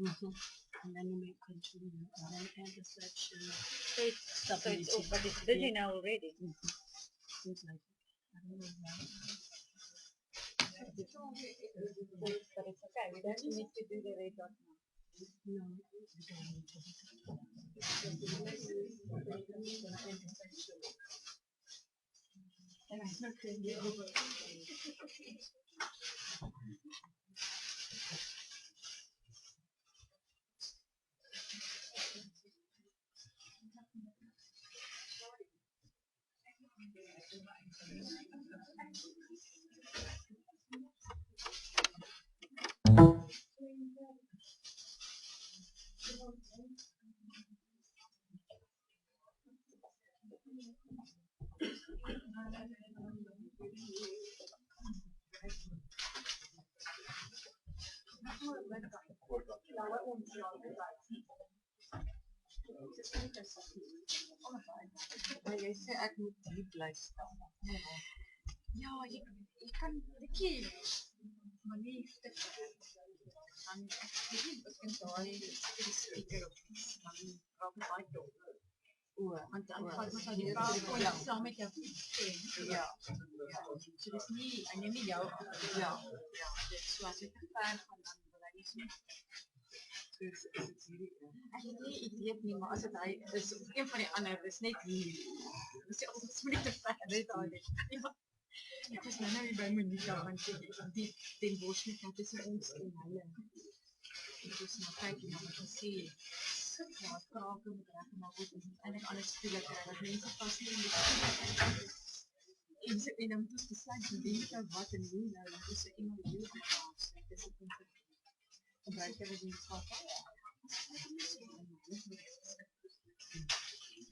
And then you make continue, and then intersection, So it's off, but it's busy now already. things like that. I don't know why. But it's okay. We don't need to do the red dot now. No, we don't need to. Maar jy sê ek moet hier bly staan. Ja, jy kan bietjie maar nie te ver. Dan ek weet nie of ek daai speaker of dan raak baie dom. Want dan vat mens al die PowerPoint saam met jou stem. Ja. So dis nie, ek neem nie jou af. Ja. Dit so as ek te ver gaan dan wil hy nie so. Is dit hierdie? Ek het nie idee nie, maar as dit hy is of een van die ander, dis net hier. Dis nie altyd so nie te ver, net daar net. Ek was nou hier by Monica, want die Den Bosch net nou tussen ons en hulle. Ek was nou kyk en dan het gesê, ja, krake moet reggemaak word, en eindelijk alles spelen krijg, dat mense vast nie in die en dan moet ons besluit, bedenk wat en hoe nou, dan is er iemand heel afhaas, dis het niet gebruik hulle die skap.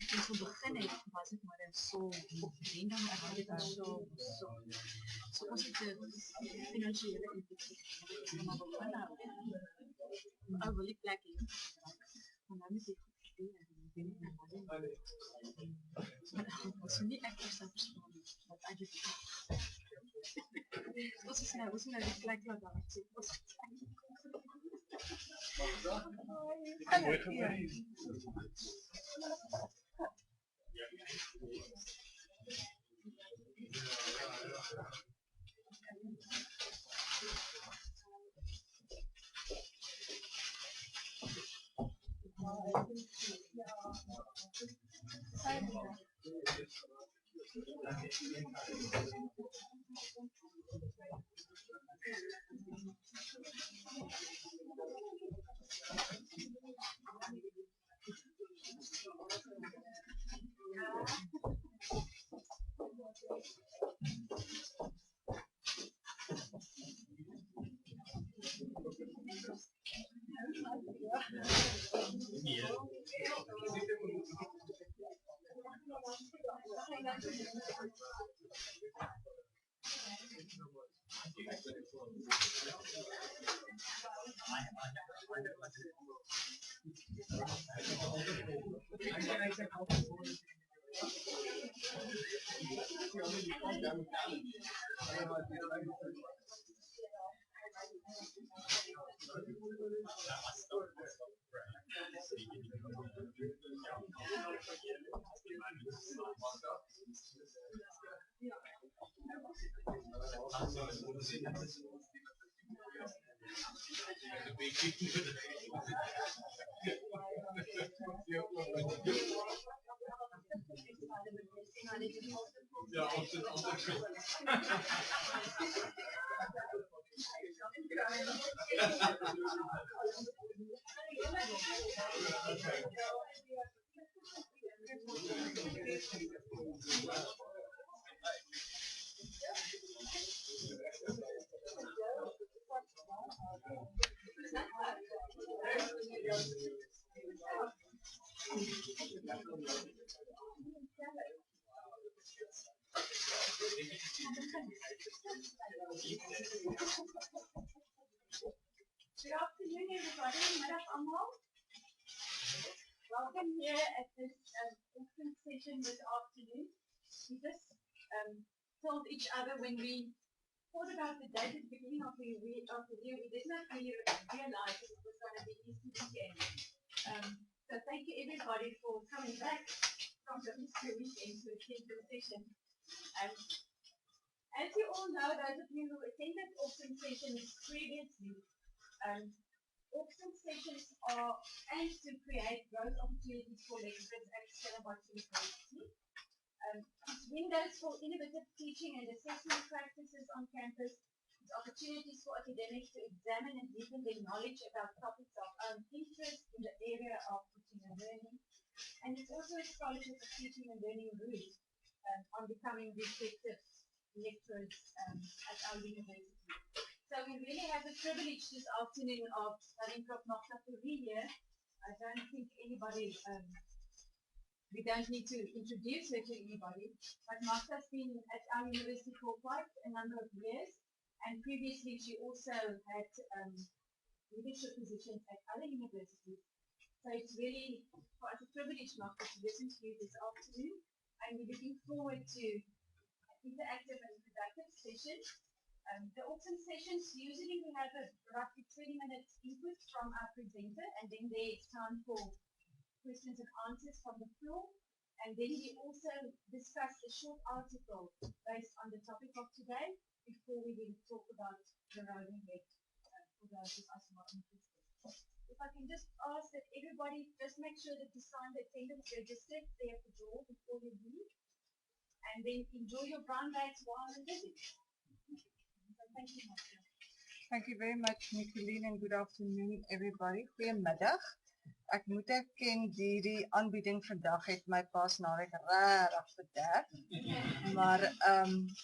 Toen we beginnen was het maar zo op en dan had ik daar zo was het de financiële implicatie maar wil ik plek in maar dan is het maar was niet echt verstaan wat eigenlijk was nou die plek waar daar was mooi geweest. Good afternoon, everybody. Welcome here at this Auxin session this afternoon. We just told each other when we thought about the date at the beginning of the year, we did not really realize it was going to be Easter weekend. So thank you everybody for coming back from the Easter weekend to attend the session. As you all know, those of you who attended Auxin sessions previously, Auxin sessions are aimed to create growth opportunities for lecturers at Stellenbosch University. It's windows for innovative teaching and assessment practices on campus. It's opportunities for academics to examine and deepen their knowledge about topics of own interest in the area of teaching and learning. And it's also a scholarship of teaching and learning route on becoming effective lecturers at our university. So we really have the privilege this afternoon of having Prof. Magda here. I don't think anybody, we don't need to introduce her to anybody, but Magda's been at our university for quite a number of years, and previously she also had leadership positions at other universities. So it's really quite a privilege, Magda, to listen to you this afternoon, and we're looking forward to interactive and productive sessions. The Auxin sessions, usually we have a roughly 20 minutes input from our presenter, and then there's time for questions and answers from the floor. And then we also discuss a short article based on the topic of today before we will talk about the road ahead for those of us who are interested. If I can just ask that everybody just make sure that you sign the attendance register there at the door before you leave. And then enjoy your brown bags while you're busy. So thank you, Magda. Thank you very much, Nicoline, and good afternoon, everybody. Goeiemiddag. Ek moet erken, die aanbieding vandag het my paasnaweek regtig bederf. Maar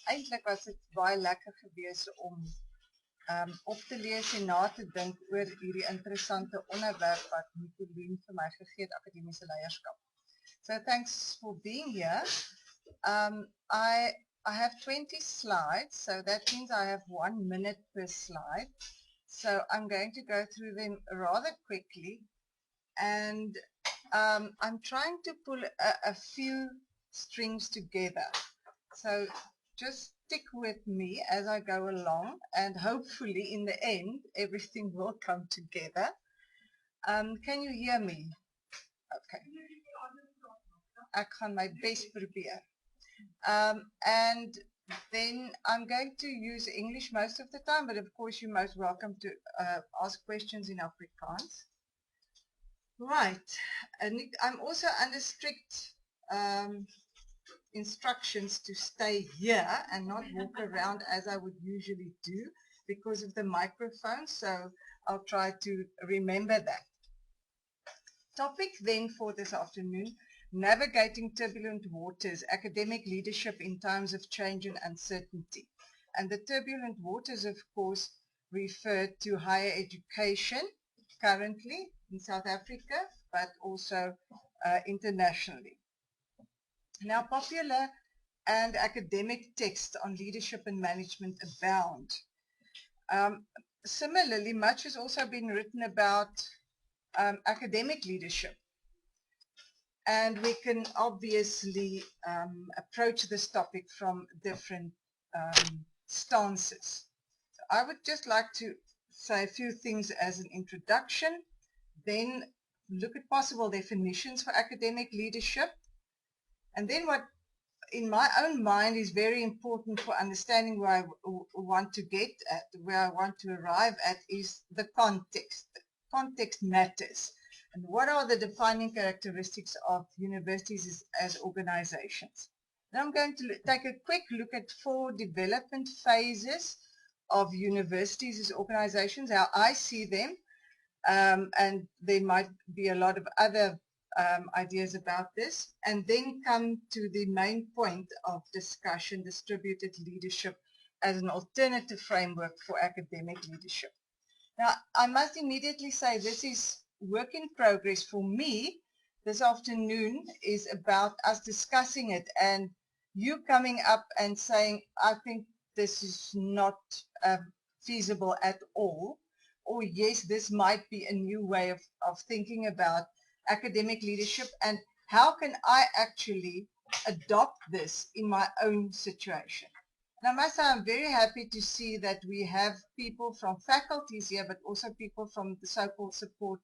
eintlik was dit baie lekker geweest om op te lees en na te dink oor hierdie interessante onderwerp wat Nicoline vir my gegee het, akademiese leierskap. So thanks for being here. I have 20 slides, so that means I have 1 minute per slide. So I'm going to go through them rather quickly. And I'm trying to pull a few strings together. So just stick with me as I go along, and hopefully in the end, everything will come together. Can you hear me? Okay. Ek gaan my best probeer. And then I'm going to use English most of the time, but of course you're most welcome to ask questions in Afrikaans. Right, and I'm also under strict instructions to stay here and not walk around as I would usually do because of the microphone, so I'll try to remember that. Topic then for this afternoon, navigating turbulent waters, academic leadership in times of change and uncertainty. And the turbulent waters, of course, refer to higher education currently in South Africa, but also internationally. Now, popular and academic texts on leadership and management abound. Similarly, much has also been written about academic leadership. And we can obviously approach this topic from different stances. So I would just like to say a few things as an introduction, then look at possible definitions for academic leadership, and then what in my own mind is very important for understanding where I want to get at, where I want to arrive at, is the context. The context matters. And what are the defining characteristics of universities as organizations? Now I'm going to take a quick look at 4 development phases of universities as organizations, how I see them, and there might be a lot of other ideas about this, and then come to the main point of discussion, distributed leadership as an alternative framework for academic leadership. Now, I must immediately say this is work in progress for me. This afternoon is about us discussing it and you coming up and saying, I think this is not feasible at all, or yes, this might be a new way of thinking about academic leadership, and how can I actually adopt this in my own situation? And I must say I'm very happy to see that we have people from faculties here, but also people from the so-called support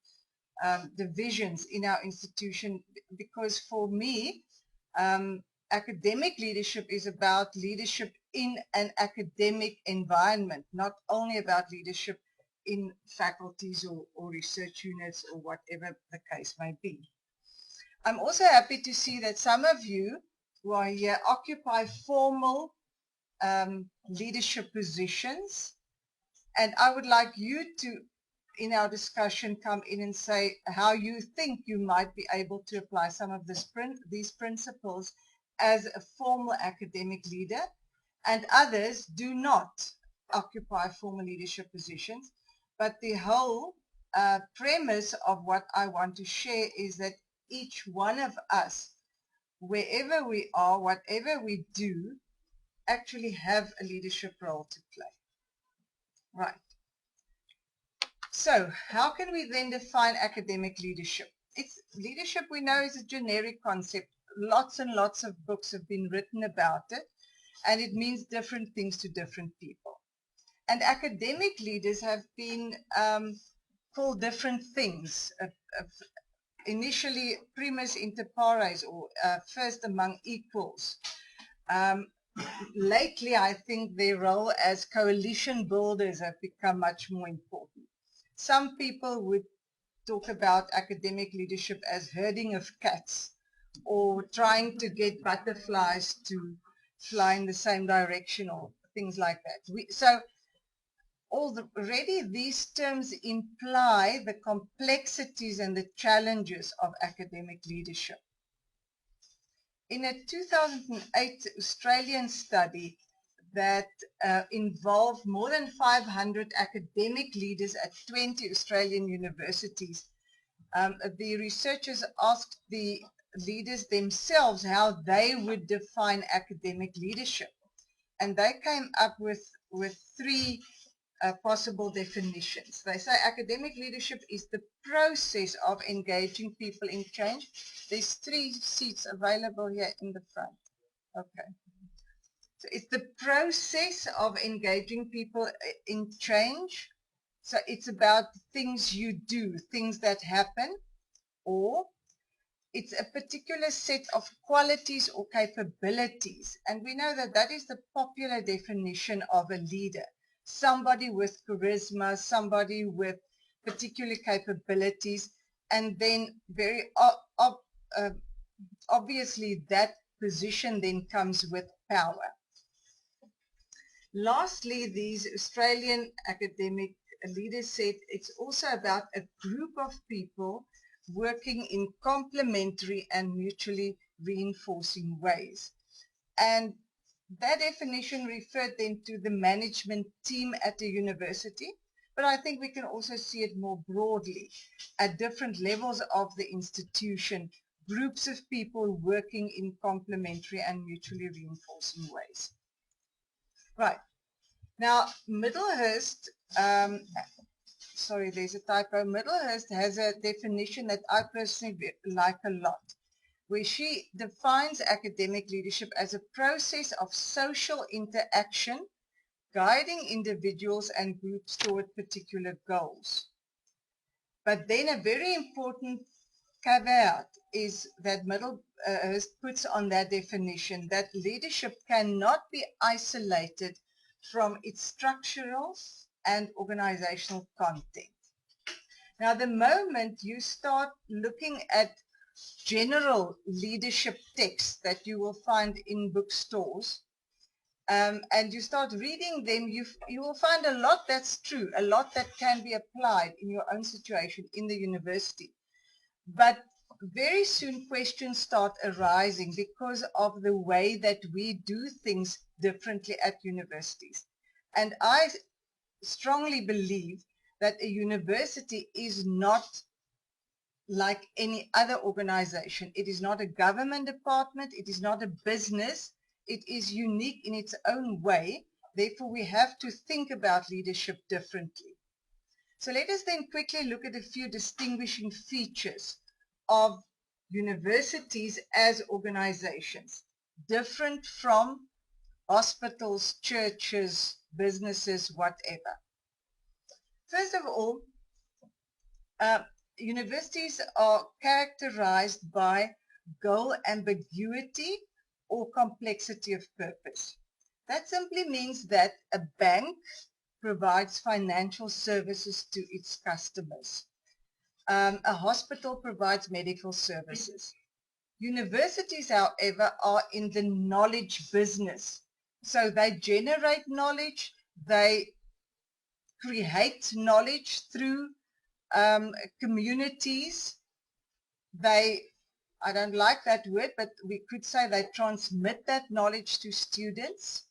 divisions in our institution, because for me, academic leadership is about leadership in an academic environment, not only about leadership in faculties or research units or whatever the case may be. I'm also happy to see that some of you who are here occupy formal leadership positions, and I would like you to, in our discussion, come in and say how you think you might be able to apply some of these principles as a formal academic leader, and others do not occupy formal leadership positions. But the whole premise of what I want to share is that each one of us, wherever we are, whatever we do, actually have a leadership role to play. Right. So how can we then define academic leadership? Leadership, we know, is a generic concept. Lots and lots of books have been written about it, and it means different things to different people. And academic leaders have been called different things. Initially, primus inter pares, or first among equals. Lately, I think their role as coalition builders have become much more important. Some people would talk about academic leadership as herding of cats, or trying to get butterflies to fly in the same direction, or things like that. So already these terms imply the complexities and the challenges of academic leadership. In a 2008 Australian study that involved more than 500 academic leaders at 20 Australian universities, the researchers asked the leaders themselves how they would define academic leadership. And they came up with three possible definitions. They say academic leadership is the process of engaging people in change. There's 3 seats available here in the front. Okay. So it's the process of engaging people in change. So it's about things you do, things that happen, or it's a particular set of qualities or capabilities. And we know that that is the popular definition of a leader. Somebody with charisma, somebody with particular capabilities, and then very obviously that position then comes with power. Lastly, these Australian academic leaders said it's also about a group of people working in complementary and mutually reinforcing ways. And that definition referred then to the management team at the university, but I think we can also see it more broadly at different levels of the institution, groups of people working in complementary and mutually reinforcing ways. Right. Now, Middlehurst, sorry, there's a typo. Middlehurst has a definition that I personally like a lot, where she defines academic leadership as a process of social interaction, guiding individuals and groups toward particular goals. But then a very important caveat is that Middlehurst puts on that definition that leadership cannot be isolated from its structural and organizational content. Now, the moment you start looking at general leadership texts that you will find in bookstores, and you start reading them, you will find a lot that's true, a lot that can be applied in your own situation in the university. But very soon questions start arising because of the way that we do things differently at universities. And I strongly believe that a university is not like any other organization. It is not a government department. It is not a business. It is unique in its own way. Therefore, we have to think about leadership differently. So let us then quickly look at a few distinguishing features of universities as organizations, different from hospitals, churches, businesses, whatever. First of all, universities are characterized by goal ambiguity or complexity of purpose. That simply means that a bank provides financial services to its customers. A hospital provides medical services. Universities, however, are in the knowledge business. So they generate knowledge, they create knowledge through communities. I don't like that word, but we could say they transmit that knowledge to students.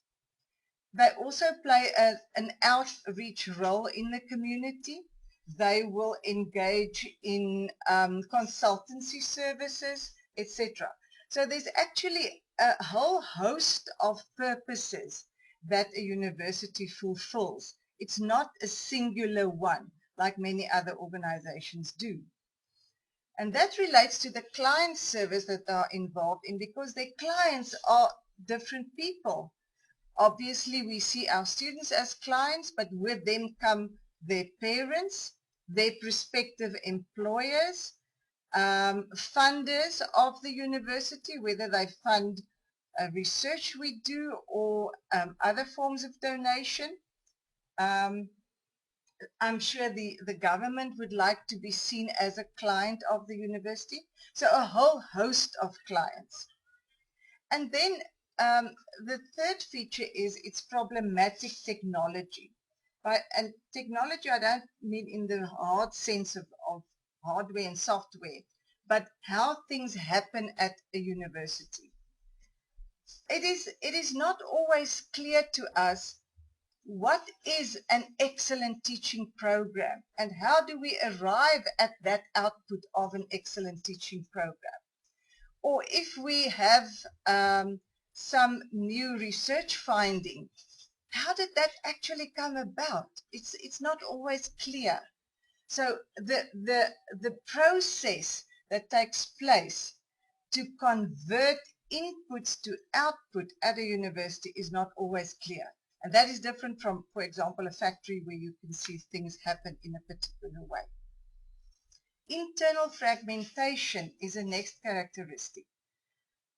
They also play an outreach role in the community. They will engage in consultancy services, etc. So there's actually a whole host of purposes that a university fulfills. It's not a singular one like many other organizations do. And that relates to the client service that they are involved in, because their clients are different people. Obviously, we see our students as clients, but with them come their parents, their prospective employers, funders of the university, whether they fund research we do or other forms of donation. I'm sure the government would like to be seen as a client of the university. So a whole host of clients. And then the third feature is its problematic technology. And technology, I don't mean in the hard sense of hardware and software, but how things happen at a university. It is not always clear to us what is an excellent teaching program and how do we arrive at that output of an excellent teaching program. Or if we have some new research finding, how did that actually come about? It's not always clear. So the process that takes place to convert inputs to output at a university is not always clear. And that is different from, for example, a factory where you can see things happen in a particular way. Internal fragmentation is a next characteristic.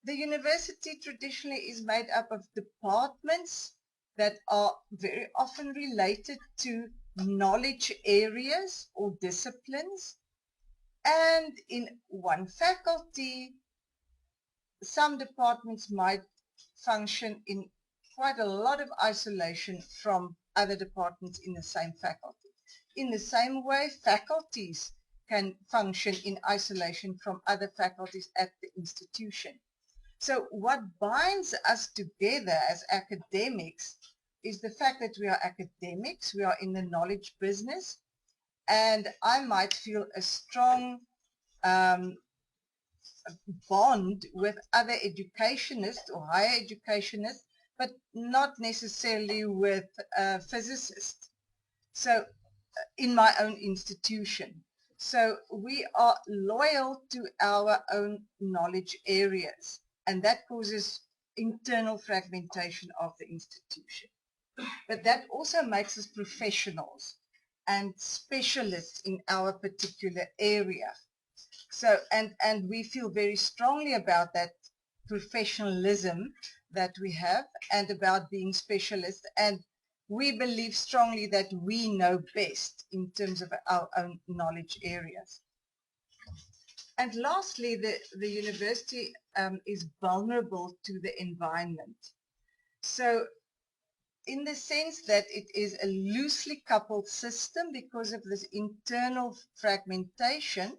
The university traditionally is made up of departments that are very often related to knowledge areas or disciplines. And in one faculty, some departments might function in quite a lot of isolation from other departments in the same faculty. In the same way, faculties can function in isolation from other faculties at the institution. So what binds us together as academics is the fact that we are academics, we are in the knowledge business, and I might feel a strong bond with other educationists or higher educationists, but not necessarily with physicists. So in my own institution. So we are loyal to our own knowledge areas, and that causes internal fragmentation of the institution. But that also makes us professionals and specialists in our particular area. So, and we feel very strongly about that professionalism that we have and about being specialists. And we believe strongly that we know best in terms of our own knowledge areas. And lastly, the university is vulnerable to the environment. So in the sense that it is a loosely coupled system because of this internal fragmentation,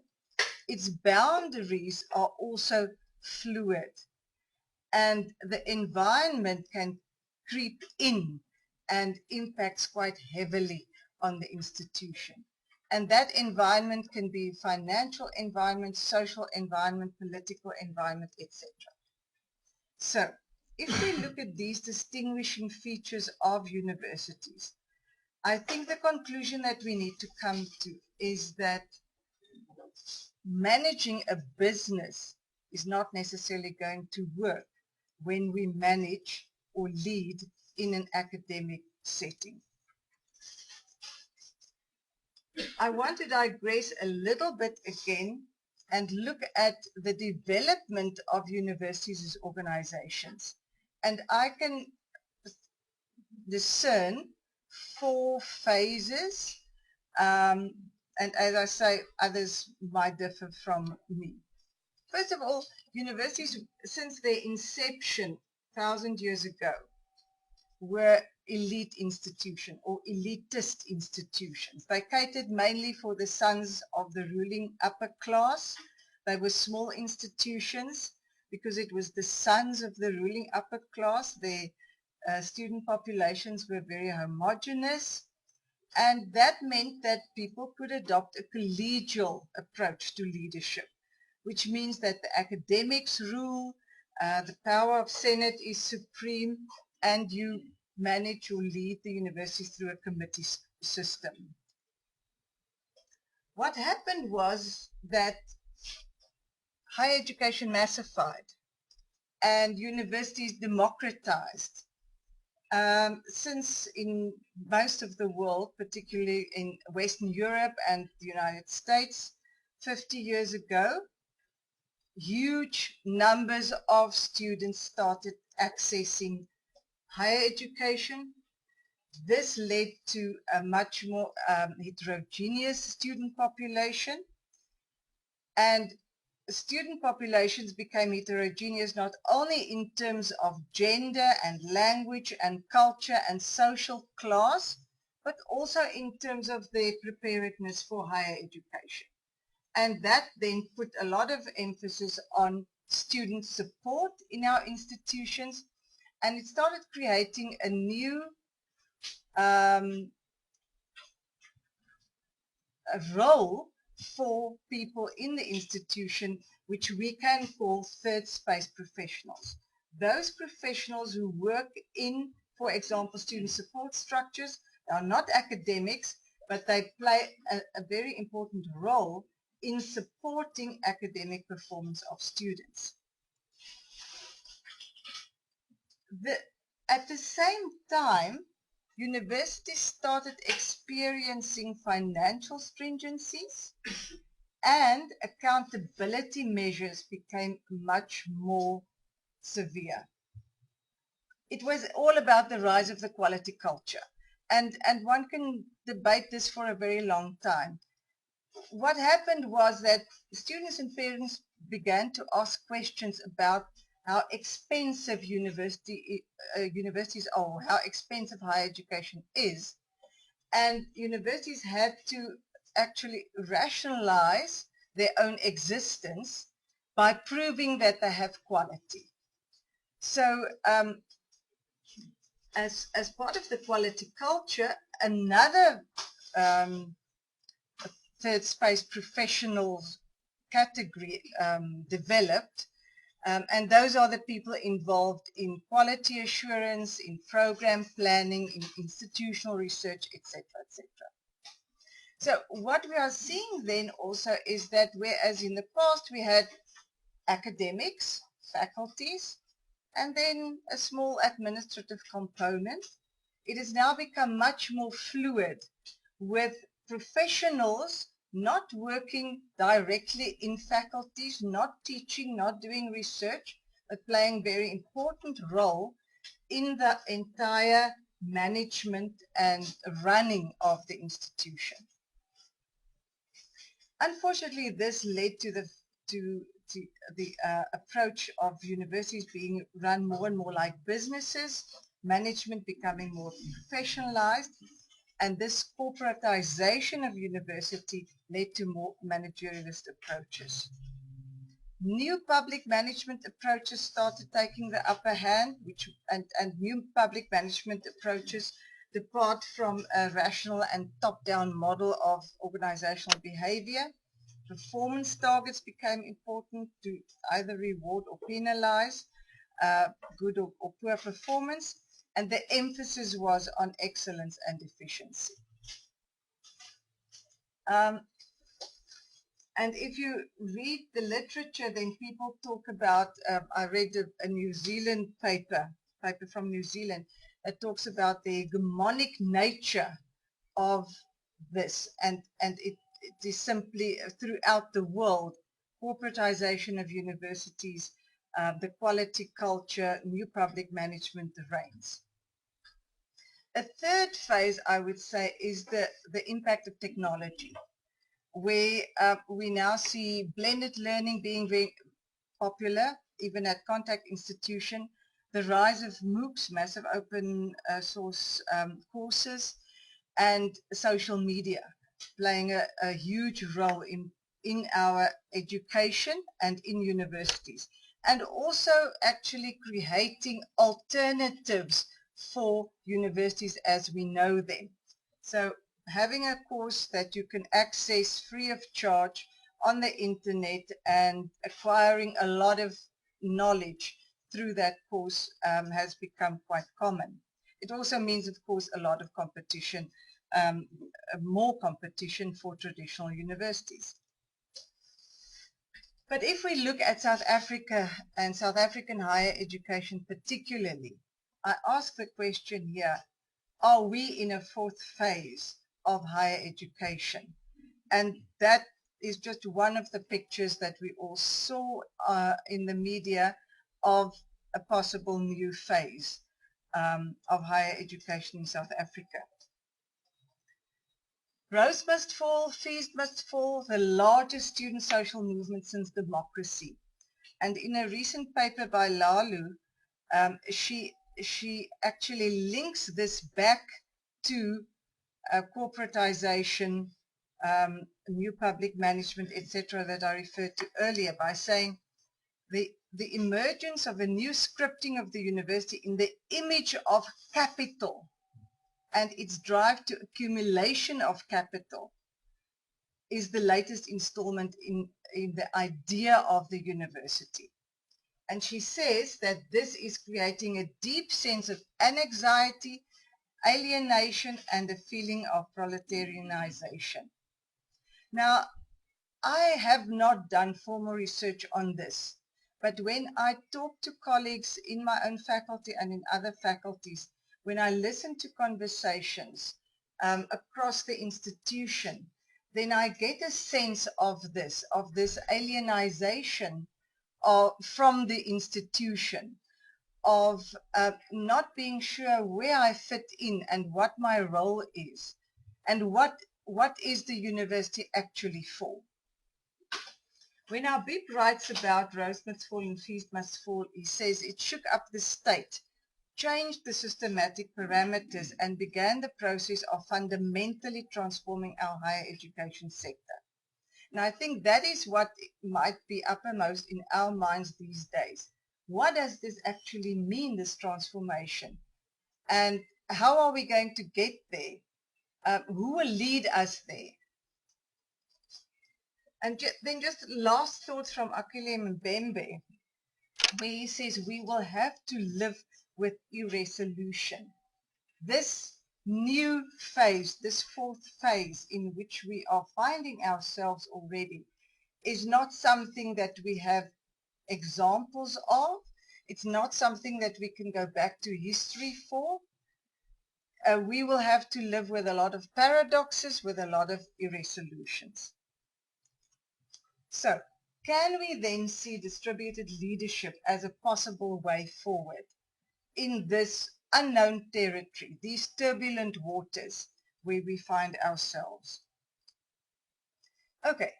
its boundaries are also fluid, and the environment can creep in and impacts quite heavily on the institution. And that environment can be financial environment, social environment, political environment, etc. So if we look at these distinguishing features of universities, I think the conclusion that we need to come to is that managing a business is not necessarily going to work when we manage or lead in an academic setting. I want to digress a little bit again and look at the development of universities as organizations. And I can discern 4 phases, and as I say, others might differ from me. First of all, universities, since their inception 1,000 years ago, were elite institutions or elitist institutions. They catered mainly for the sons of the ruling upper class. They were small institutions because it was the sons of the ruling upper class. Their student populations were very homogeneous, and that meant that people could adopt a collegial approach to leadership, which means that the academics rule, the power of Senate is supreme, and you manage or lead the university through a committee system. What happened was that higher education massified and universities democratized. Since in most of the world, particularly in Western Europe and the United States, 50 years ago, huge numbers of students started accessing higher education. This led to a much more heterogeneous student population, and student populations became heterogeneous not only in terms of gender and language and culture and social class, but also in terms of their preparedness for higher education. And that then put a lot of emphasis on student support in our institutions, and it started creating a new a role for people in the institution, which we can call third space professionals. Those professionals who work in, for example, student support structures, are not academics, but they play a very important role in supporting academic performance of students. At the same time, universities started experiencing financial stringencies, and accountability measures became much more severe. It was all about the rise of the quality culture, and one can debate this for a very long time. What happened was that students and parents began to ask questions about how expensive universities are, how expensive higher education is. And universities had to actually rationalize their own existence by proving that they have quality. So as part of the quality culture, another third space professionals category developed, and those are the people involved in quality assurance, in program planning, in institutional research, etc., etc. So what we are seeing then also is that whereas in the past we had academics, faculties, and then a small administrative component, it has now become much more fluid, with professionals not working directly in faculties, not teaching, not doing research, but playing a very important role in the entire management and running of the institution. Unfortunately, this led to the approach of universities being run more and more like businesses, management becoming more professionalized, and this corporatization of university led to more managerialist approaches. New public management approaches started taking the upper hand, and new public management approaches depart from a rational and top-down model of organizational behavior. Performance targets became important to either reward or penalize good or poor performance, and the emphasis was on excellence and efficiency. And if you read the literature, then people talk about, I read a New Zealand paper paper from New Zealand that talks about the hegemonic nature of this, and it is simply throughout the world, corporatization of universities, the quality culture, new public management reigns. A third phase, I would say, is the impact of technology, where we now see blended learning being very popular, even at contact institution, the rise of MOOCs, massive open source courses, and social media playing a huge role in our education and in universities, and also actually creating alternatives for universities as we know them. So having a course that you can access free of charge on the internet and acquiring a lot of knowledge through that course has become quite common. It also means, of course, a lot of competition, more competition for traditional universities. But if we look at South Africa and South African higher education particularly, I ask the question here, are we in a fourth phase of higher education? And that is just one of the pictures that we all saw in the media of a possible new phase of higher education in South Africa. Rhodesmustfall, Feesmust, the largest student social movement since democracy. And in a recent paper by Lalu, she actually links this back to corporatization, new public management, etc., that I referred to earlier, by saying the emergence of a new scripting of the university in the image of capital and its drive to accumulation of capital is the latest installment in the idea of the university. And she says that this is creating a deep sense of anxiety, alienation, and a feeling of proletarianization. Now, I have not done formal research on this, but when I talk to colleagues in my own faculty and in other faculties, when I listen to conversations across the institution, then I get a sense of this alienization from the institution, of not being sure where I fit in and what my role is, and what is the university actually for. When our Bib writes about Rhodesmustfall and Feesmustfall, he says it shook up the state, changed the systematic parameters, and began the process of fundamentally transforming our higher education sector. And I think that is what might be uppermost in our minds these days. What does this actually mean, this transformation? And how are we going to get there? Who will lead us there? And then just last thoughts from Akile Mbembe, where he says we will have to live with irresolution. This new phase, this fourth phase in which we are finding ourselves already, is not something that we have examples of. It's not something that we can go back to history for. We will have to live with a lot of paradoxes, with a lot of irresolutions. So, can we then see distributed leadership as a possible way forward in this unknown territory, these turbulent waters where we find ourselves? Okay,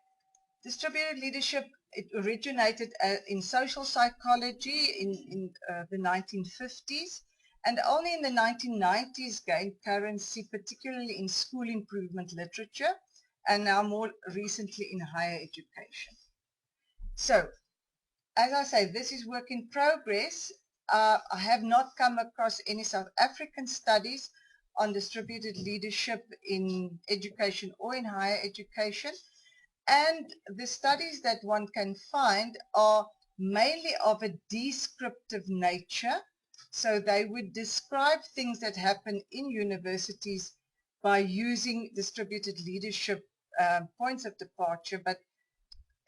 distributed leadership, it originated in social psychology in the 1950s, and only in the 1990s gained currency, particularly in school improvement literature, and now more recently in higher education. So, as I say, this is work in progress. I have not come across any South African studies on distributed leadership in education or in higher education. And the studies that one can find are mainly of a descriptive nature. So they would describe things that happen in universities by using distributed leadership points of departure, but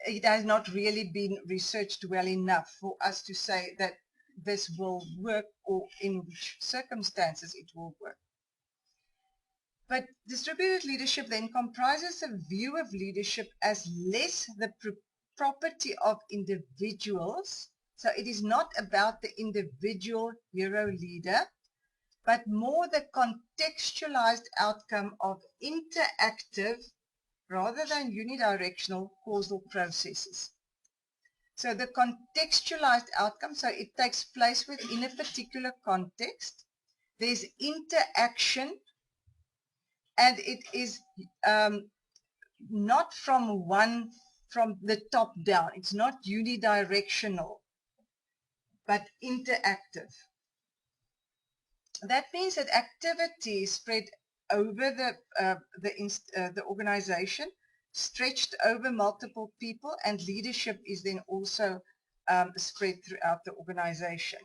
it has not really been researched well enough for us to say that this will work or in which circumstances it will work. But distributed leadership then comprises a view of leadership as less the property of individuals. So it is not about the individual hero leader, but more the contextualized outcome of interactive rather than unidirectional causal processes. So the contextualized outcome, so it takes place within a particular context. There's interaction, and it is not from the top down. It's not unidirectional, but interactive. That means that activity is spread over the organization, stretched over multiple people, and leadership is then also spread throughout the organization.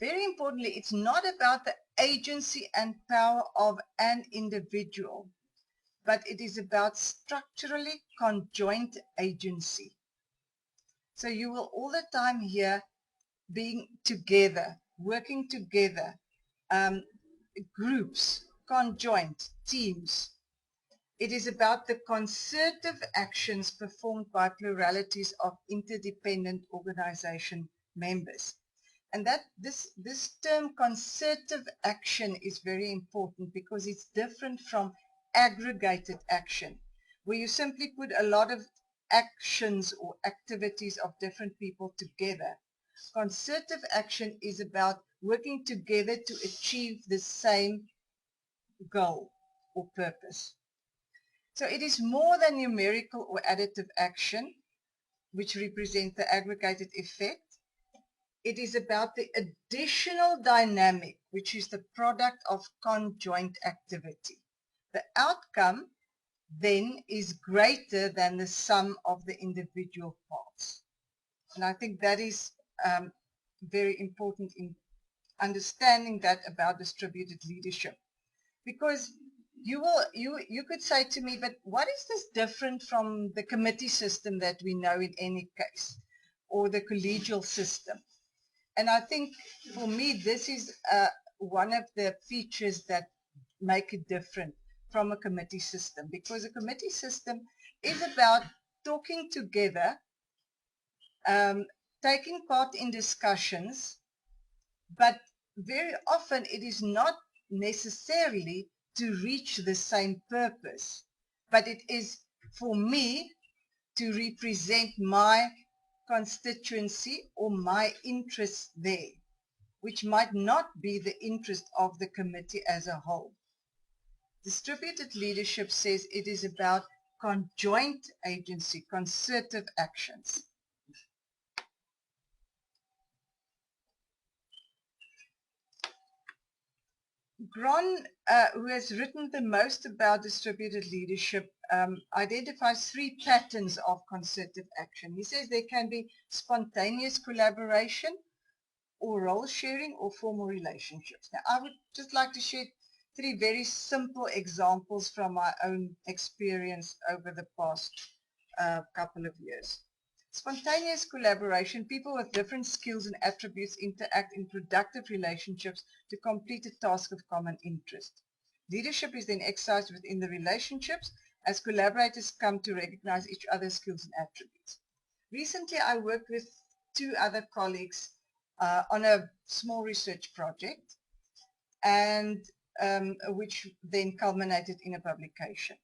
Very importantly, it's not about the agency and power of an individual, but it is about structurally conjoint agency. So you will all the time hear being together, working together, groups, conjoint, teams. It is about the concerted actions performed by pluralities of interdependent organization members. And that this term concerted action is very important because it's different from aggregated action, where you simply put a lot of actions or activities of different people together. Concerted action is about working together to achieve the same goal or purpose. So it is more than numerical or additive action, which represent the aggregated effect. It is about the additional dynamic, which is the product of conjoint activity. The outcome then is greater than the sum of the individual parts. And I think that is very important in understanding that about distributed leadership. Because you could say to me, but what is this different from the committee system that we know in any case, or the collegial system? And I think for me, this is one of the features that make it different from a committee system, because a committee system is about talking together, taking part in discussions, but very often it is not necessarily to reach the same purpose, but it is for me to represent my constituency or my interests there, which might not be the interest of the committee as a whole. Distributed leadership says it is about conjoint agency, concerted actions. Gron, who has written the most about distributed leadership, identifies three patterns of concerted action. He says there can be spontaneous collaboration, or role sharing, or formal relationships. Now, I would just like to share three very simple examples from my own experience over the past couple of years. Spontaneous collaboration, people with different skills and attributes interact in productive relationships to complete a task of common interest. Leadership is then exercised within the relationships as collaborators come to recognize each other's skills and attributes. Recently, I worked with two other colleagues on a small research project, and which then culminated in a publication.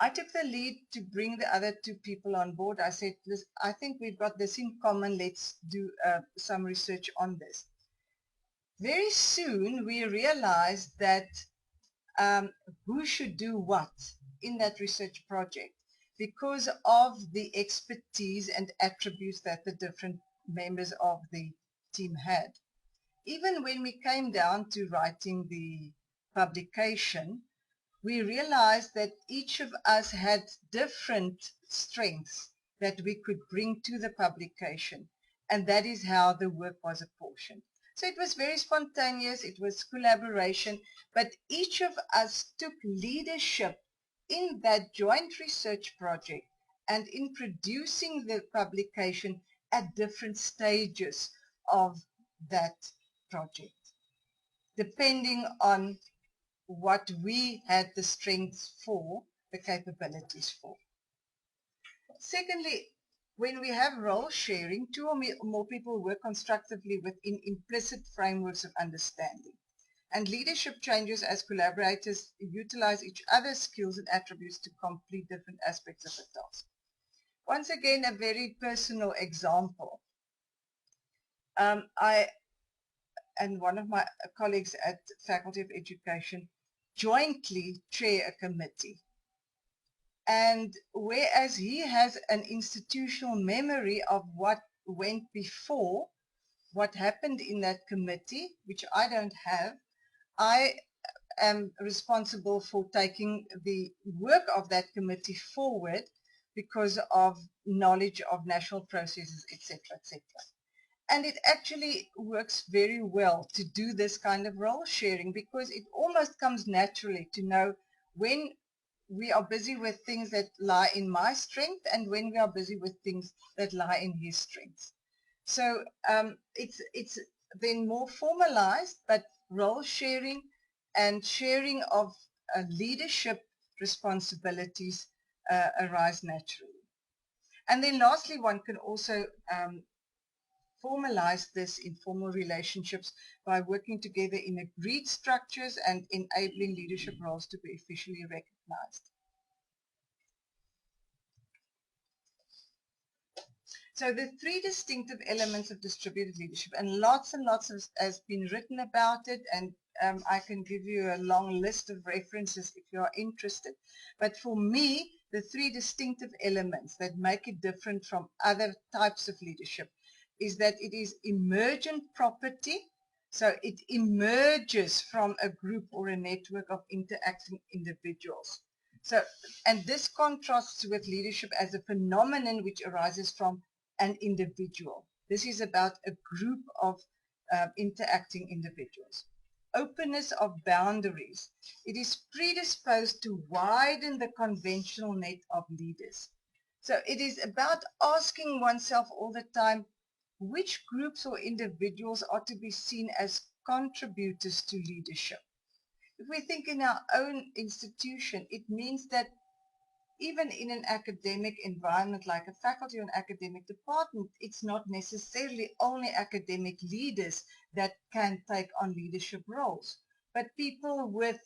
I took the lead to bring the other two people on board. I said, listen, I think we've got this in common. Let's do some research on this. Very soon we realized that who should do what in that research project because of the expertise and attributes that the different members of the team had. Even when we came down to writing the publication, we realized that each of us had different strengths that we could bring to the publication, and that is how the work was apportioned. So it was very spontaneous, it was collaboration, but each of us took leadership in that joint research project and in producing the publication at different stages of that project, depending on what we had the strengths for, the capabilities for. Secondly, when we have role sharing, two or more people work constructively within implicit frameworks of understanding. And leadership changes as collaborators utilize each other's skills and attributes to complete different aspects of a task. Once again, a very personal example. I and one of my colleagues at Faculty of Education jointly chair a committee. And whereas he has an institutional memory of what went before, what happened in that committee, which I don't have, I am responsible for taking the work of that committee forward because of knowledge of national processes, etc., etc. And it actually works very well to do this kind of role sharing because it almost comes naturally to know when we are busy with things that lie in my strength and when we are busy with things that lie in his strengths. So it's then more formalized, but role sharing and sharing of leadership responsibilities arise naturally. And then lastly, one can also formalize this in formal relationships by working together in agreed structures and enabling leadership roles to be officially recognized. So the three distinctive elements of distributed leadership, and lots has been written about it, and I can give you a long list of references if you are interested. But for me, the three distinctive elements that make it different from other types of leadership is that it is emergent property, so it emerges from a group or a network of interacting individuals. So, and this contrasts with leadership as a phenomenon which arises from an individual. This is about a group of interacting individuals. Openness of boundaries. It is predisposed to widen the conventional net of leaders. So it is about asking oneself all the time, which groups or individuals are to be seen as contributors to leadership? If we think in our own institution, it means that even in an academic environment like a faculty or an academic department, it's not necessarily only academic leaders that can take on leadership roles, but people with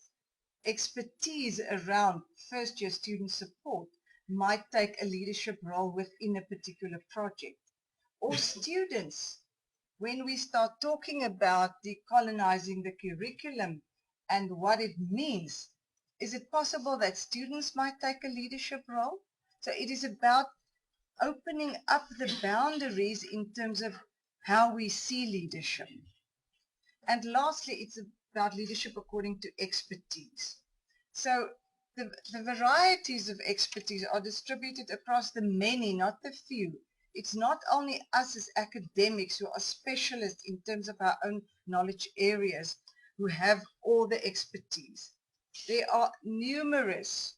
expertise around first-year student support might take a leadership role within a particular project. Or students, when we start talking about decolonizing the curriculum and what it means, is it possible that students might take a leadership role? So it is about opening up the boundaries in terms of how we see leadership. And lastly, it's about leadership according to expertise. So the varieties of expertise are distributed across the many, not the few. It's not only us as academics who are specialists in terms of our own knowledge areas who have all the expertise. There are numerous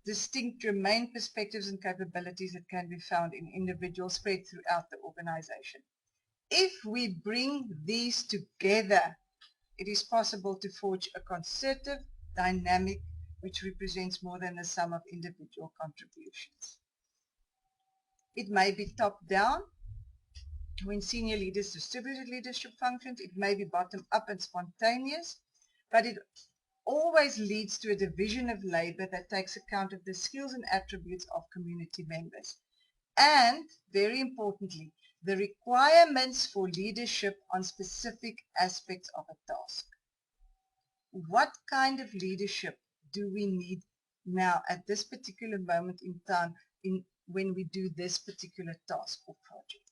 distinct domain perspectives and capabilities that can be found in individuals spread throughout the organization. If we bring these together, it is possible to forge a concerted dynamic which represents more than the sum of individual contributions. It may be top-down, when senior leaders distributed leadership functions. It may be bottom-up and spontaneous, but it always leads to a division of labor that takes account of the skills and attributes of community members. And, very importantly, the requirements for leadership on specific aspects of a task. What kind of leadership do we need now at this particular moment in time when we do this particular task or project?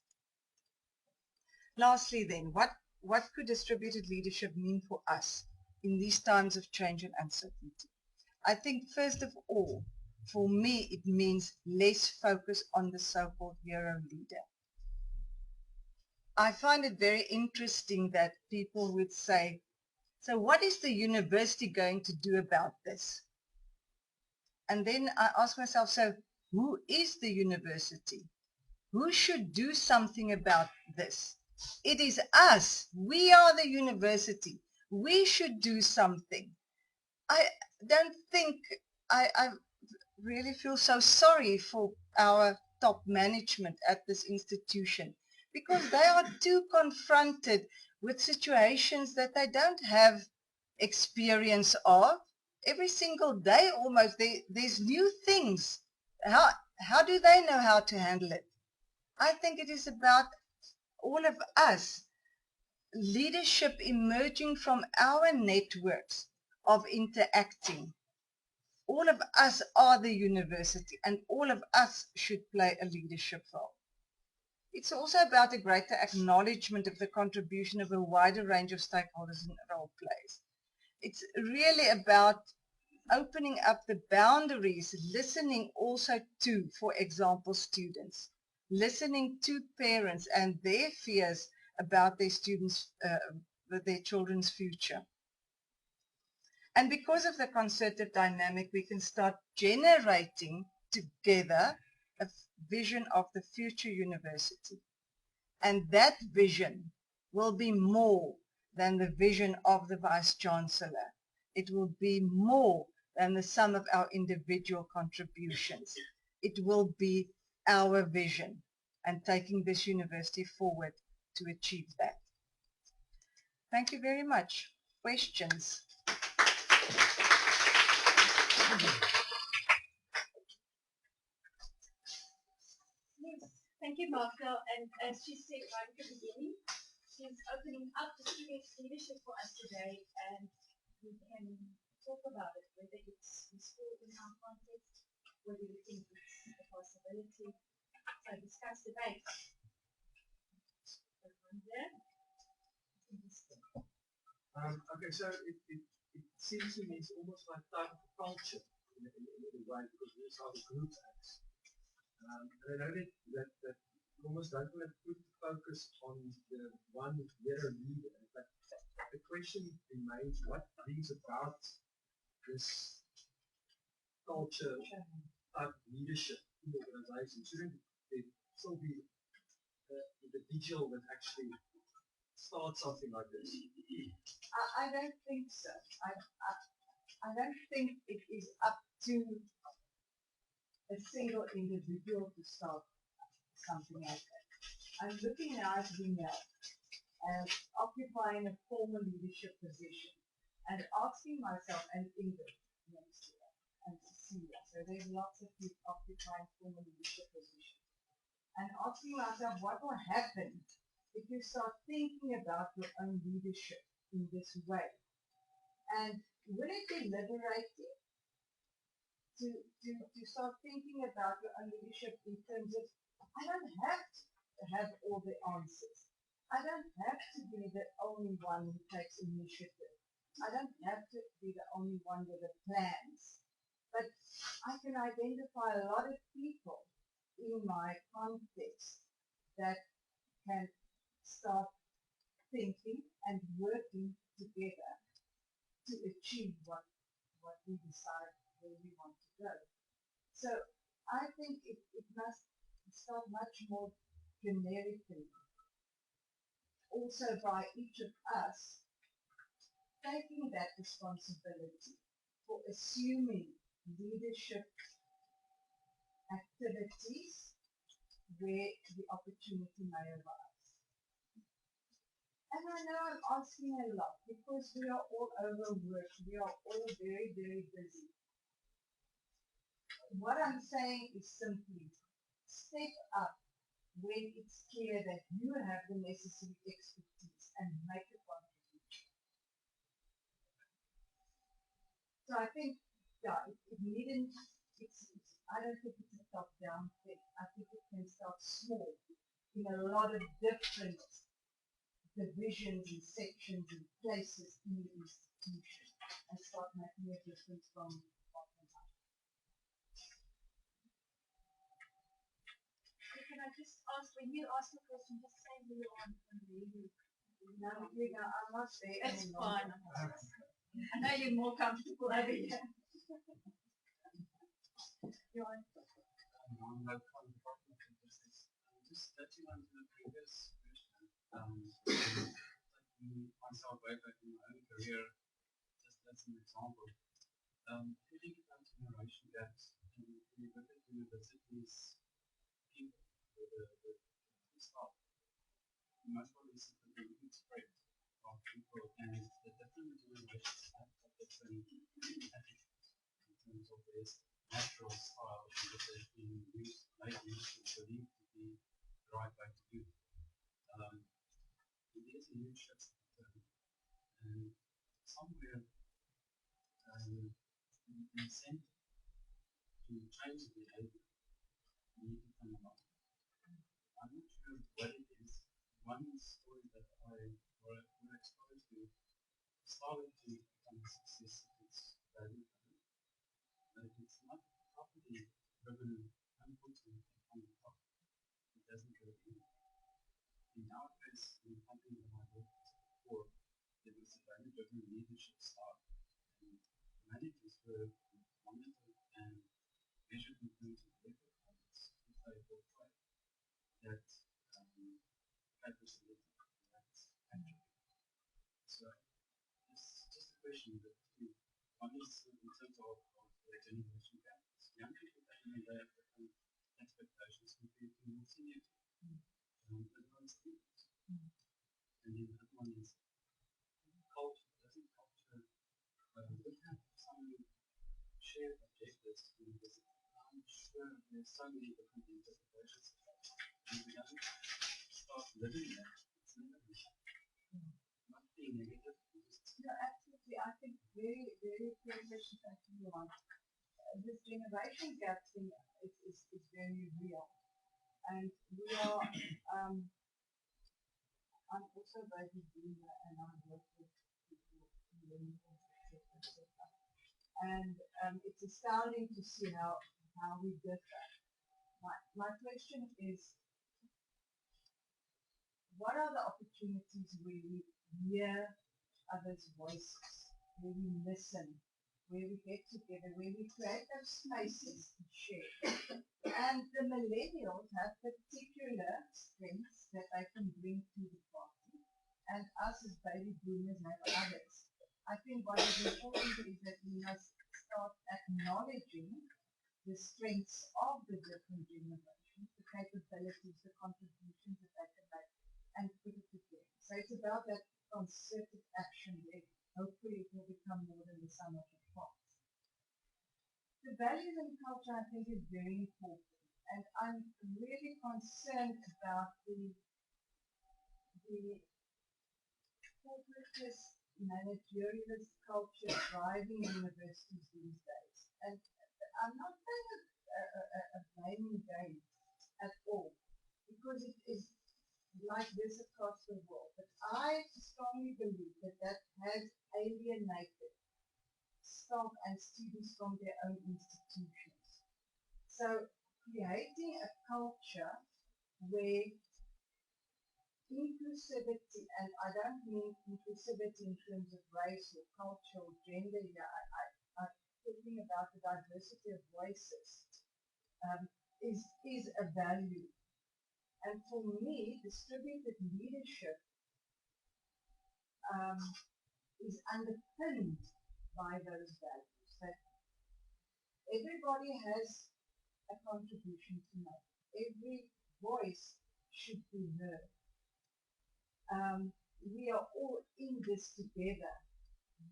Lastly then, what could distributed leadership mean for us in these times of change and uncertainty? I think first of all, for me, it means less focus on the so-called hero leader. I find it very interesting that people would say, so what is the university going to do about this? And then I ask myself, so who is the university? Who should do something about this? It is us. We are the university. We should do something. I don't think I really feel so sorry for our top management at this institution, because they are too confronted with situations that they don't have experience of. Every single day almost there's new things. How do they know how to handle it? I think it is about all of us, leadership emerging from our networks of interacting. All of us are the university, and all of us should play a leadership role. It's also about a greater acknowledgement of the contribution of a wider range of stakeholders in role plays. It's really about opening up the boundaries, listening also to, for example, students, listening to parents and their fears about their students, their children's future. And because of the concerted dynamic, we can start generating together a vision of the future university. And that vision will be more than the vision of the Vice-Chancellor. It will be more than the sum of our individual contributions. It will be our vision and taking this university forward to achieve that. Thank you very much. Questions? Yes, thank you, Martha. And as she said right at the beginning, she's opening up the students' leadership for us today, and we can talk about it, whether it's useful in our context, whether we think it's a possibility. So discuss, debate. Okay, so it seems to me it's almost like type of culture in a way, because this is how the group acts. And I know that you almost don't want to put the focus on the one hero leader, but the question remains, what brings about this culture type of leadership in the organization? Shouldn't there still be the individual that actually starts something like this? I don't think so. I don't think it is up to a single individual to start something like that. I'm looking now at Vinel as occupying a formal leadership position and asking myself, and Ingrid next year, and Cecilia, so there's lots of people occupying formal leadership positions, and asking myself what will happen if you start thinking about your own leadership in this way. And will it be liberating to start thinking about your own leadership in terms of, I don't have to have all the answers. I don't have to be the only one who takes initiative. I don't have to be the only one with the plans. But I can identify a lot of people in my context that can start thinking and working together to achieve what we decide where we want to go. So I think it must start much more generically, also by each of us taking that responsibility for assuming leadership activities where the opportunity may arise. And I know I'm asking a lot because we are all overworked, we are all very, very busy. What I'm saying is simply step up when it's clear that you have the necessary expertise and make a contribution. So I think, yeah, it needn't, I don't think it's a top-down thing. I think it can start small in a lot of different divisions and sections and places in the institution and start making a difference from bottom up. Can I just ask, when you ask the question, just say who you are and really. No, I'm not there That's anymore. fine. I know you're more comfortable over here. just touching on to the previous question, taking myself way back in my own career, just as an example, if you think about generation gaps, and if you look at universities, people, the staff, you most probably see a really good spread of people, and the different generations have different attitudes in terms of their natural style that they've been made used to believe to be the right way to do. It is a huge shift and somewhere the incentive to change the behavior need to come along. I'm not sure what it is. One story that I were exposed to started to become a success if it's value driven. But if it's not properly driven, unfortunately, from the top, it doesn't go in. In our case, in the company that I worked for, there was a value driven leadership style. And managers were monitored and measured in terms of their performance if they worked right. That capability, that attribute. So it's just a question that two. One is in terms of the generation gap. Young people definitely they have different expectations compared to more senior people. Advanced people. And then the other one is culture. Doesn't culture look at some shared objectives to visit? I'm sure there's so many different interpretations of that. And we don't start living that. It's never not being negative. No, absolutely. I think very, very fair question actually on this generation gap thing is very real. And we are, I'm also a baby boomer and I work with people etc. And it's astounding to see how we differ. My question is, what are the opportunities where we hear others' voices, where we listen, where we get together, where we create those spaces to share? And the millennials have particular strengths that they can bring to the party, and us as baby boomers have others. I think what is important is that we must start acknowledging the strengths of the different generations, the capabilities, the contributions that they can make, and put it together. So it's about that concerted action where hopefully it will become more than the sum of the parts. The values and culture I think is very important, and I'm really concerned about the corporatist, managerialist culture driving universities these days. And I'm not playing a blaming game at all, because it is like this across the world. But I strongly believe that that has alienated staff and students from their own institutions. So creating a culture where inclusivity, and I don't mean inclusivity in terms of race or culture or gender here, I'm talking about the diversity of voices, is a value. And for me, distributed leadership is underpinned by those values, that everybody has a contribution to make. Every voice should be heard. We are all in this together.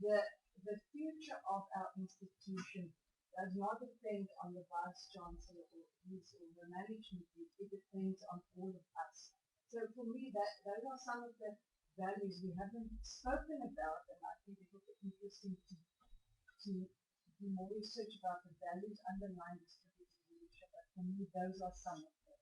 The future of our institution does not depend on the vice chancellor or the management group. It depends on all of us. So for me, those are some of the values we haven't spoken about, and I think it would be interesting to do more research about the values underlying distributed leadership. But for me, those are some of them.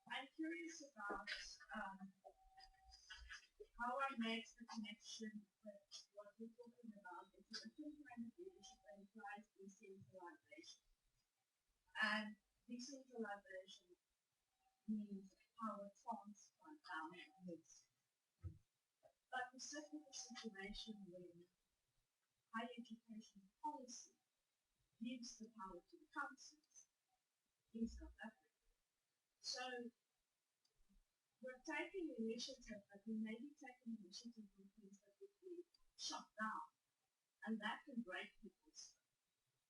I'm curious about how I make the connection with what we're talking about. It's a different kind of leadership that implies decentralization. And decentralization means power transfer downwards. But we sit with a situation where higher education policy gives the power to the councils in South Africa. So we're taking initiative, but we may be taking initiative on things that would be shut down, and that can break people's spirit.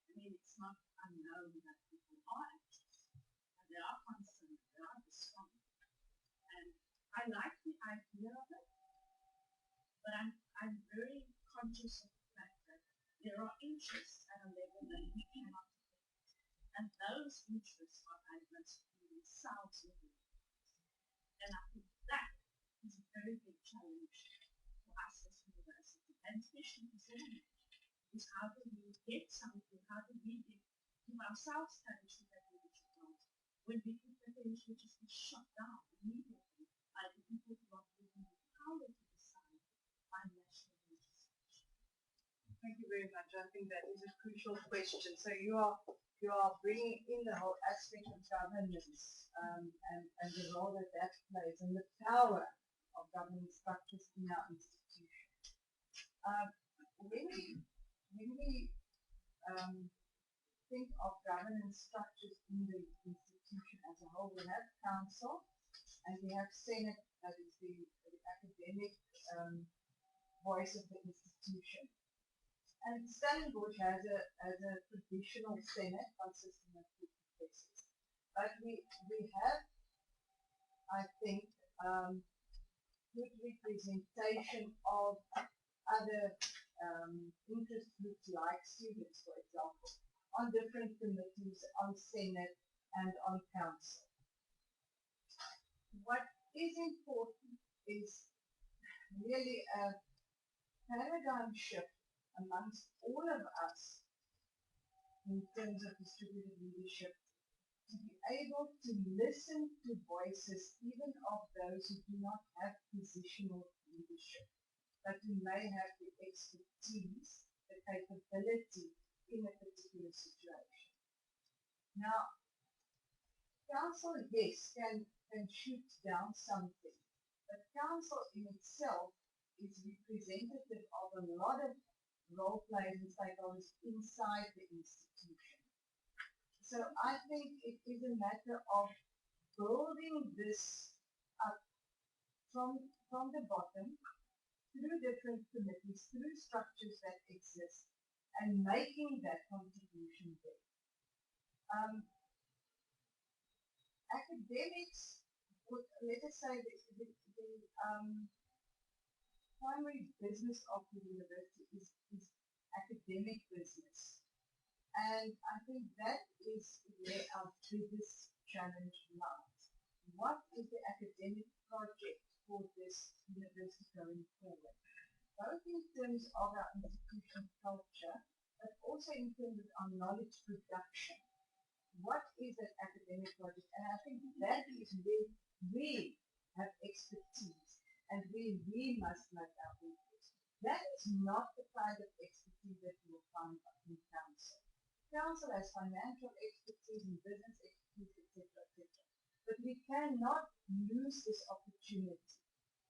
I mean, it's not unknown that people are anxious, and they are concerned, they are despondent. And I like the idea of it, but I'm very conscious of the fact that there are interests at a level that we cannot affect. And those interests are diverse in themselves within. And I think that is a very big challenge for us as university, and especially for Seminary, is how do we get something, how do we give ourselves courage to take leadership roles when we could potentially just be shut down immediately by the people who are given the power to decide on national legislation. Thank you very much. I think that is a crucial question. So you are bringing in the whole aspect of governance and the role that that plays and the power of governance structures in our institution. When we think of governance structures in the institution as a whole, we have council and we have senate, that is the academic voice of the institution. And Stellenbosch has a traditional senate consisting of 2 professors. But we have, I think, good representation of other interest groups like students, for example, on different committees, on senate and on council. What is important is really a paradigm shift amongst all of us in terms of distributed leadership, to be able to listen to voices even of those who do not have positional leadership, but who may have the expertise, the capability in a particular situation. Now, council, yes, can shoot down something, but council in itself is representative of a lot of role players and stakeholders inside the institution. So I think it is a matter of building this up from the bottom, through different committees, through structures that exist, and making that contribution there. Academics, let us say the primary business of the university is academic business. And I think that is where our biggest challenge lies. What is the academic project for this university going forward? Both in terms of our institutional culture, but also in terms of our knowledge production. What is that academic project? And I think that is where we have expertise and where we must make our input. That is not the kind of expertise that you will find in council. Council has financial expertise and business expertise, etc., etc. But we cannot lose this opportunity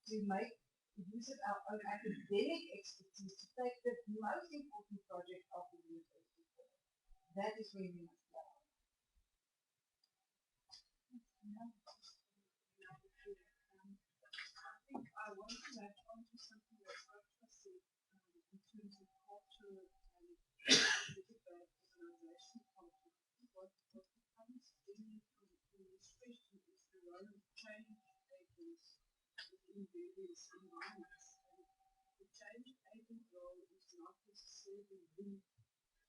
to make use of our own academic expertise to take the most important project of the university forward. That is where we must go. I think I want to latch on to something that Auxin said in terms of culture and organization culture. What becomes in this question is the role of change agents in various environments. And the change agent role is not necessarily linked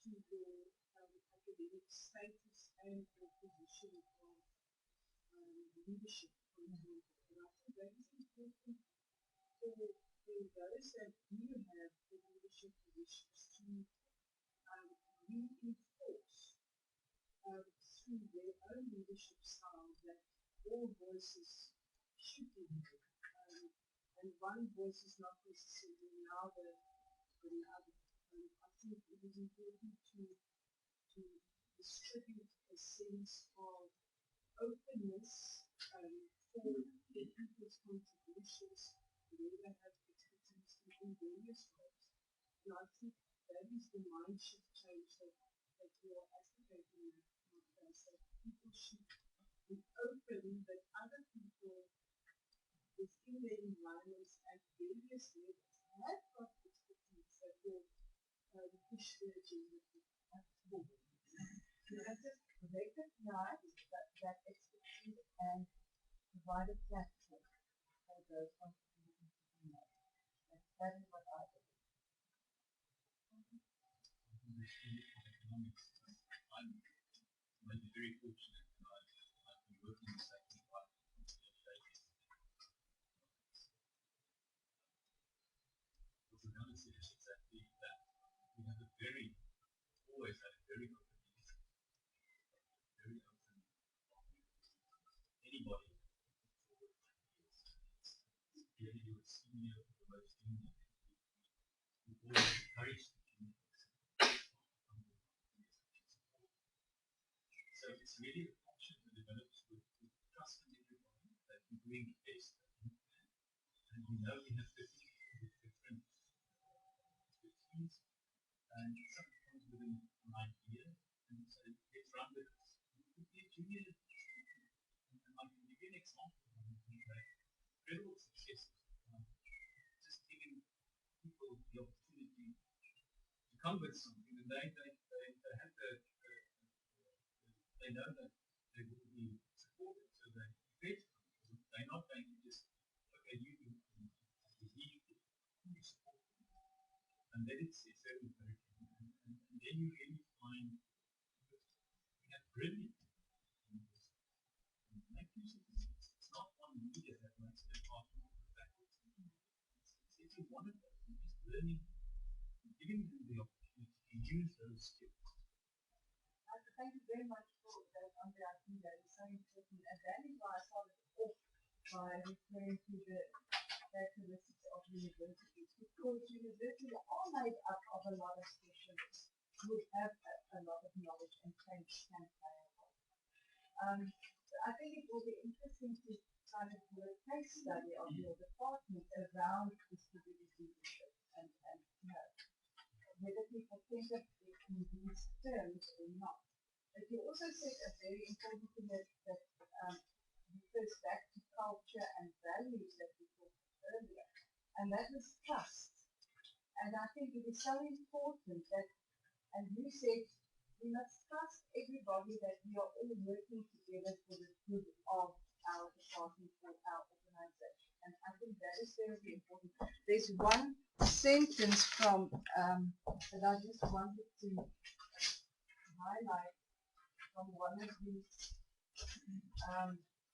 to your academic status and your position of leadership, for example. And I think that is important for those that do have the leadership positions to reinforce through their own leadership style that all voices should be heard. And one voice is not necessarily louder than the other. I think it is important to distribute a sense of openness for the people's contributions, where they have expertise in various ways, And I think that is the mind shift change that you are advocating nowadays. That people should be open that other people within their environments at various levels have got expertise that will push the agenda forward. You can just recognize that expertise and provide a platform for those contributions to be made. That is what I believe. Economics, I'm very fortunate that I've been working in the sector for decades. What the reality is exactly that we have always had a very open leadership, very open. Anybody forward ideas. It's really your senior or the most junior. We always encourage the junior. So it's really a culture that develops with trust in everybody that we're doing the best that we can. And we know we have different expertise. And something comes with an idea and say, let's run with this. It could be a junior. And I can give you an example. Incredible success. Just giving people the opportunity to come with something, and they have they know that they will be supported, so they create something. They're not going to just, okay, you do, you support them. And then it's very encouraging. And then you really find we have brilliant people. Make use of this. It's not one leader that makes it part of the faculty. It's every one of them. Just learning and giving them the opportunity to use those skills. Thank you very much for that, Andre. I think that is so important. And that is why I started off by referring to the characteristics of universities, because universities are made up of a lot of specialists who have a lot of knowledge and change can play a role. I think it will be interesting to kind of do a case study of your department around distributed leadership and whether people think of it in these terms or not. But you also said a very important thing that refers back to culture and values that we talked about earlier, and that is trust. And I think it is so important that, and you said, we must trust everybody that we are all working together for the good of our department, for our organization. And I think that is very important. There's one sentence from that I just wanted to highlight from one of the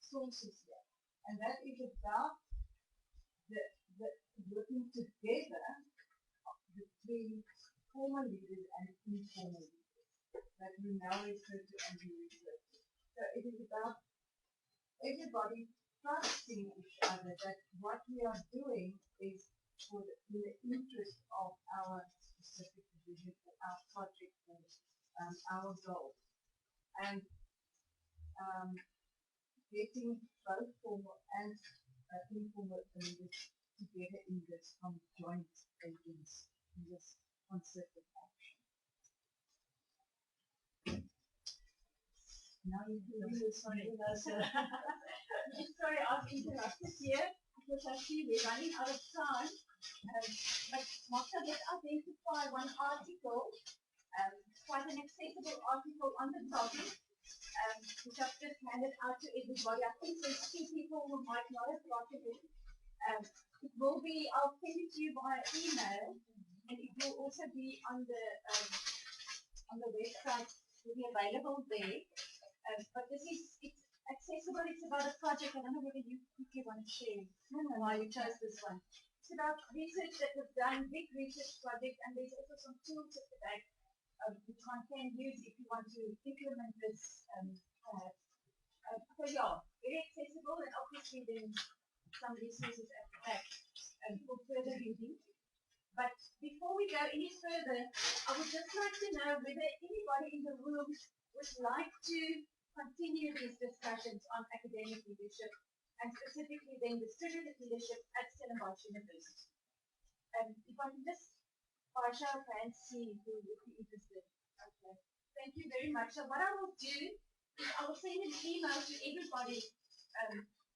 sources here, and that is about the working together between formal leaders and informal leaders that we now refer to and we refer to. So it is about everybody trusting each other that what we are doing is in the interest of our specific division, for our project, for our goal. And getting both formal and informal leaders together in this joint agents, in this concerted action. Now you do sorry. Sorry, I've interrupted here because I see we're running out of time. But Martha did identify one article, quite an accessible article on the topic, which I've just handed out to everybody. I think there's two people who might not have gotten it. It will be, I'll send it to you via email, and it will also be on the website, will be available there. But this is, it's accessible, it's about a project. I don't know whether you quickly want to share why you chose this one. It's about research that was done, big research project, and there's also some tools at the back which one can use if you want to implement this. So yeah, very accessible, and obviously then some resources at the back for further reading. But before we go any further, I would just like to know whether anybody in the room would like to continue these discussions on academic leadership, and specifically then distributed leadership at Stellenbosch University. If I can just by show of hands see who would be interested. Okay. Thank you very much. So what I will do is I will send an email to everybody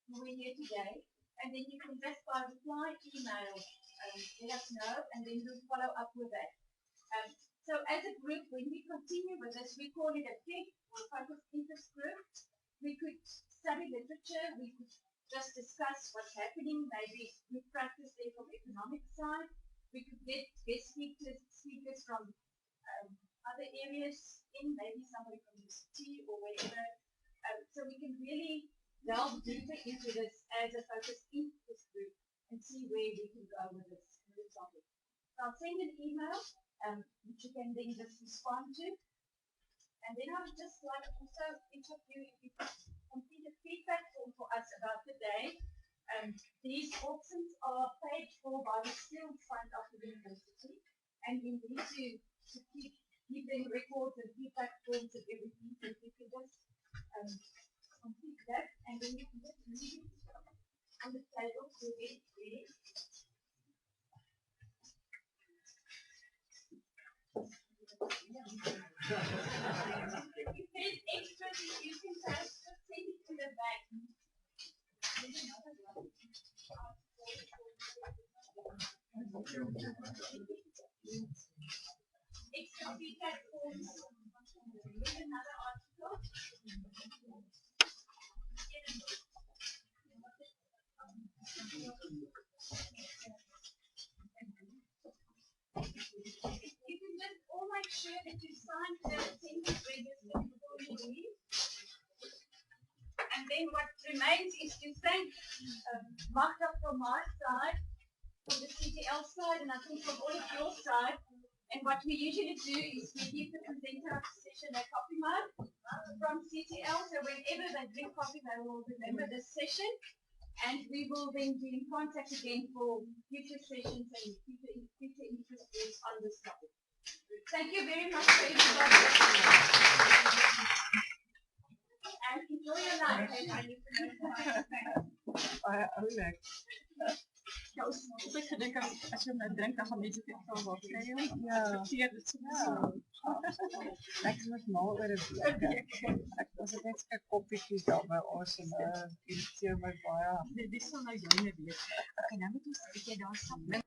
who are here today, and then you can just by reply email let us know, and then we'll follow up with that. So as a group, when we continue with this, we call it a FIG, or Focused Interest Group. We could study literature, we could just discuss what's happening, maybe we practice there from economic side. We could get guest speakers from other areas in, maybe somebody from the city or wherever. So we can really delve deeper into this as a focused interest group and see where we can go with this topic. So I'll send an email which you can then just respond to. And then I would just like also each of you, if you could complete a feedback form for us about the day. These Auxins are paid for by the Skills Fund of the University, and we need to keep them records and feedback forms and everything. So if you can just complete that, and then you can just leave it on the table to get ready. If there's extras you can just send it to the back. Extra feedback forms. Here's another article. You can just all make sure that you sign the attendance register before you leave. And then what remains is to thank Magda from my side, from the CTL side, and I think from all of your side. And what we usually do is we give the presenter of the session a coffee mug from CTL. So whenever they drink coffee, they will remember this session. And we will then be in contact again for future sessions and future interest groups on this topic. Thank you very much for everybody. And enjoy your life. Ja, ons het gedink as jy nou drink, dan gaan mense veel van wat kry. Ja. Verkeerd is so. Ek was mal oor 'n week. Ek was net 'n koppietjies daar by Auxin. Irriteer my baie. Dis sal nou joune wees. Okay, nou moet ons 'n bietjie daar stap.